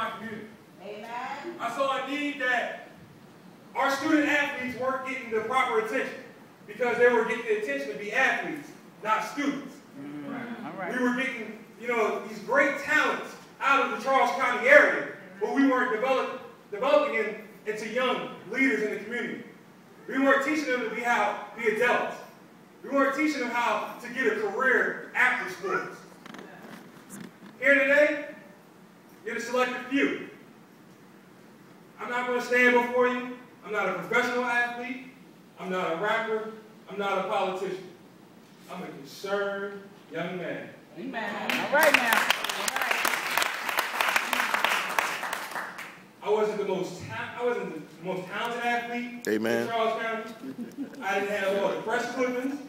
my community. Amen. I saw a need that our student athletes weren't getting the proper attention because they were getting the attention to be athletes, not students. All right. We were getting, these great talents out of the Charles County area, but we weren't developing them into young leaders in the community. We weren't teaching them to be adults. We weren't teaching them how to get a career after sports. Here today, you're the selected few. I'm not going to stand before you. I'm not a professional athlete. I'm not a rapper. I'm not a politician. I'm a concerned young man. Amen. All right now. All right. I wasn't the most talented athlete in Charles County. I didn't have all the press clippings.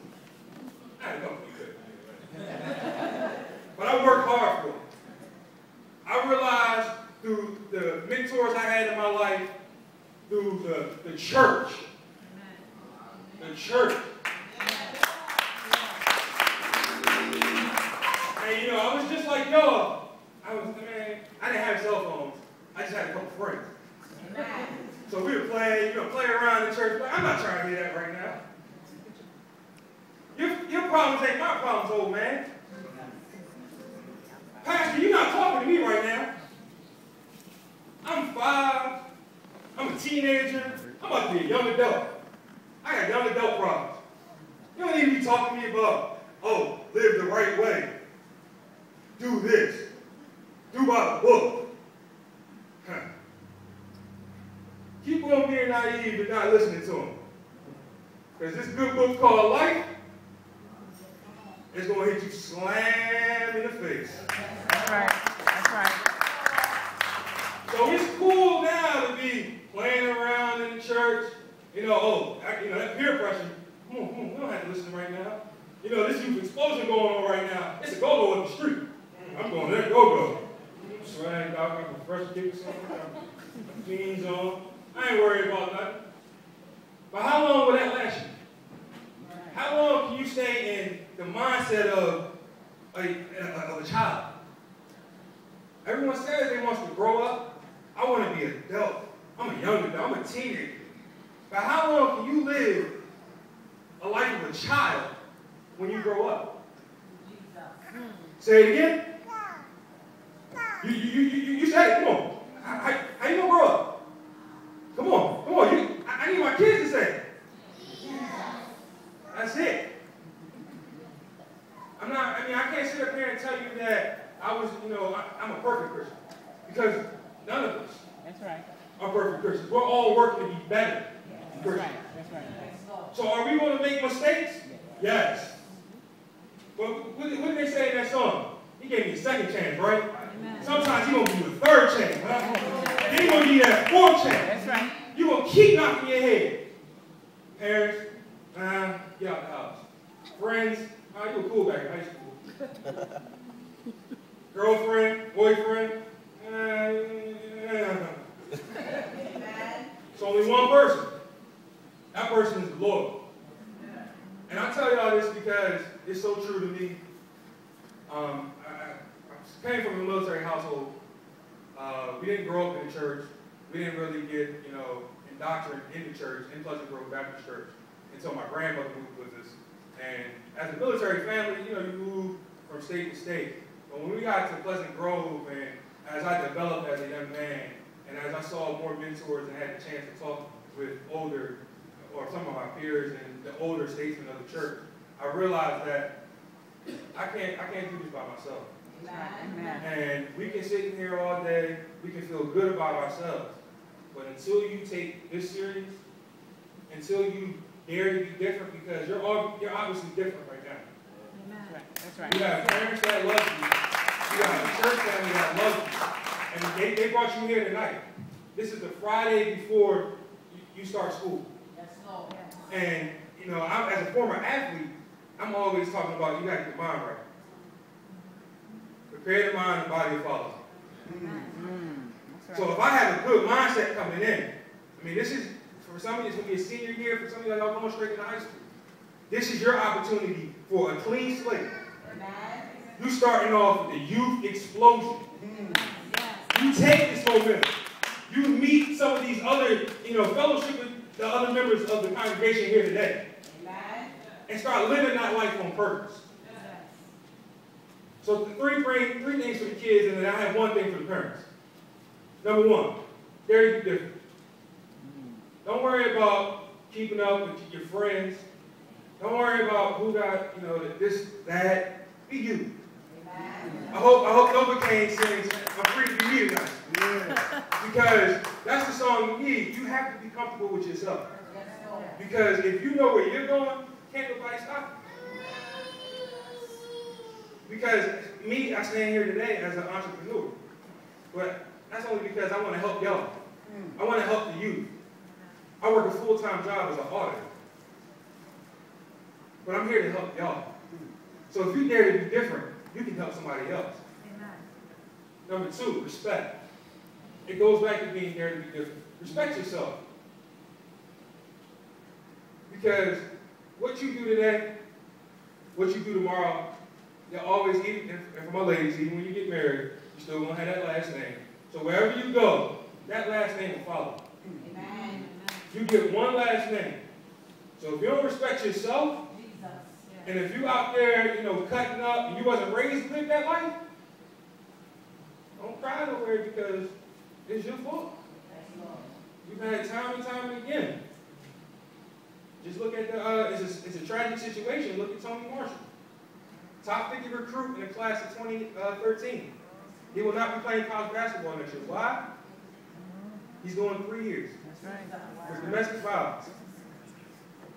I had a couple of good. But I worked hard for it. I realized through the mentors I had in my life, through the church. The church. And I was just like y'all. I didn't have cell phones. I just had a couple friends. So we would play around in church. But I'm not trying to hear that right now. Your problems ain't my problems, old man. Pastor, you're not talking to me right now. I'm 5. I'm a teenager. I'm about to be a young adult. I got young adult problems. You don't need to be talking to me about, live the right way. Do this. Do by the book. Keep on being naive and not listening to them. Because this good book called Life is going to hit you slam in the face. That's right. That's right. So it's cool now to be playing around in the church. That peer pressure. We don't have to listen right now. This youth explosion going on right now. It's a go-go up the street. I'm going there, go-go. Swag, dog, got my fresh kicks on, got my jeans on. I ain't worried about nothing. But how long will that last you? How long can you stay in the mindset of a child? Everyone says they want to grow up. I want to be an adult. I'm a young adult. I'm a teenager. But how long can you live a life of a child when you grow up? Say it again. You said it. Come on. How you gonna grow up? Come on. I need my kids to say it. That's it. I can't sit up here and tell you that I'm a perfect Christian. Because none of us are perfect Christians. We're all working to be better Christians. That's right. So are we going to make mistakes? Yes. But what did they say in that song? He gave me a second chance, right? Amen. Sometimes he's going to give you a third chance. Huh? Then he's going to give you that fourth chance. That's right. You're going to keep knocking your head. Parents, get out the house. Friends, you were cool back in high school. Girlfriend, boyfriend, it's only one person. That person is the Lord. And I tell y'all this because it's so true to me. I came from a military household. We didn't grow up in the church. We didn't really get, indoctrinated in the church, in Pleasant Grove Baptist Church, until my grandmother moved with us. And as a military family, you move from state to state. But when we got to Pleasant Grove, and as I developed as a young man, and as I saw more mentors and had the chance to talk with some of my peers and the older statesmen of the church, I realized that I can't do this by myself. Amen. And we can sit in here all day, we can feel good about ourselves, but until you take this serious, until you dare to be different, because you're obviously different right now. Amen. That's right. You have parents that love you. You have a church family that loves you. And they brought you here tonight. This is the Friday before you start school. Yes, Lord. And, as a former athlete, I'm always talking about you got to get your mind right. Prepare the mind and body to follow. Right. So if I have a good mindset coming in, this is, for some of you, it's going to be a senior year. For some of you, y'all going straight into high school. This is your opportunity for a clean slate. Amen. You starting off with the youth explosion. You take this in. You meet some of these other, fellowship with the other members of the congregation here today. Amen. And start living that life on purpose. So three things for the kids, and then I have one thing for the parents. Number one, dare to be different. Don't worry about keeping up with your friends. Don't worry about who got, this, that. Be you. Amen. I hope Novocaine sings I'm Free to Be Me tonight. Yeah. Because that's the song you need. You have to be comfortable with yourself. Because if you know where you're going, can't nobody stop you. Because me, I stand here today as an entrepreneur. But that's only because I want to help y'all. I want to help the youth. I work a full-time job as an auditor. But I'm here to help y'all. So if you dare to be different, you can help somebody else. Amen. Number two, respect. It goes back to being dare to be different. Respect yourself. Because what you do today, what you do tomorrow, you're always, and for my ladies, even when you get married, you're still going to have that last name. So wherever you go, that last name will follow. Amen. You get one last name. So if you don't respect yourself, and if you out there, cutting up, and you wasn't raised to live that life, don't cry nowhere because it's your fault. You've had it time and time again. Just look at it's a tragic situation. Look at Tony Marshall. Top 50 recruit in the class of 2013. He will not be playing college basketball next year. Why? He's doing 3 years. For domestic violence.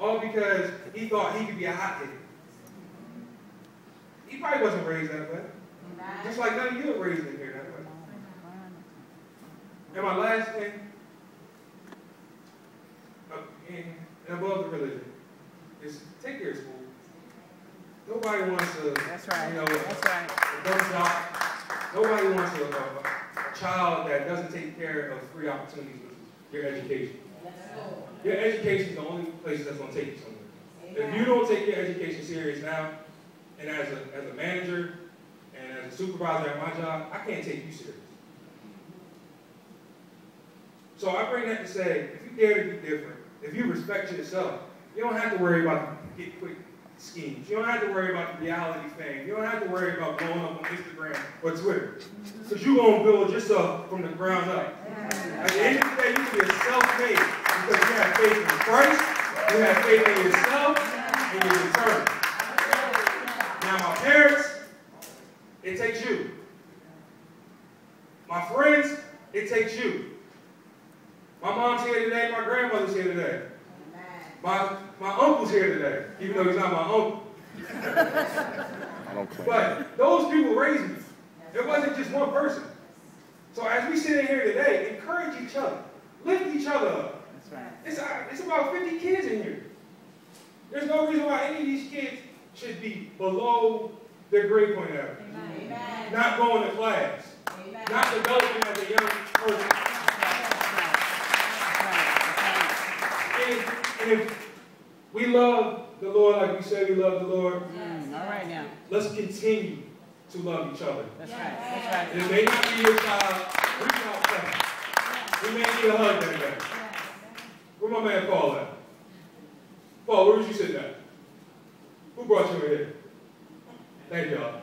All because he thought he could be a hot hitter. He probably wasn't raised that way. Just like none of you are raised in here that way. And my last thing, and above the religion, is take care of school. Nobody wants to, That's right. That's right. A dumb job. Nobody wants a child that doesn't take care of free opportunities with your education. Your education is the only place that's going to take you somewhere. If you don't take your education serious now, and as a manager and as a supervisor at my job, I can't take you serious. So I bring that to say, if you dare to be different, if you respect yourself, you don't have to worry about the get-quick schemes. You don't have to worry about the reality fame. You don't have to worry about blowing up on Instagram or Twitter. Because you're going to build yourself from the ground up. At the end of the day, you can be self-made because you have faith in Christ, you have faith in yourself, and you're determined. Now, my parents, it takes you. My friends, it takes you. My mom's here today, my grandmother's here today. My uncle's here today, even though he's not my uncle. But those people raised me. It wasn't just one person. So as we sit in here today, encourage each other. Lift each other up. That's right. It's about 50 kids in here. There's no reason why any of these kids should be below their grade point average. Amen. Not going to class. Amen. Not developing as a young person. And if we love the Lord like we say we love the Lord, all right now. Let's continue to love each other. That's right. That's right. And it may not be your child, reach out to them. We may need a hug that day. Where my man Paul at? Paul, where was you sitting at? Who brought you in here? Thank y'all.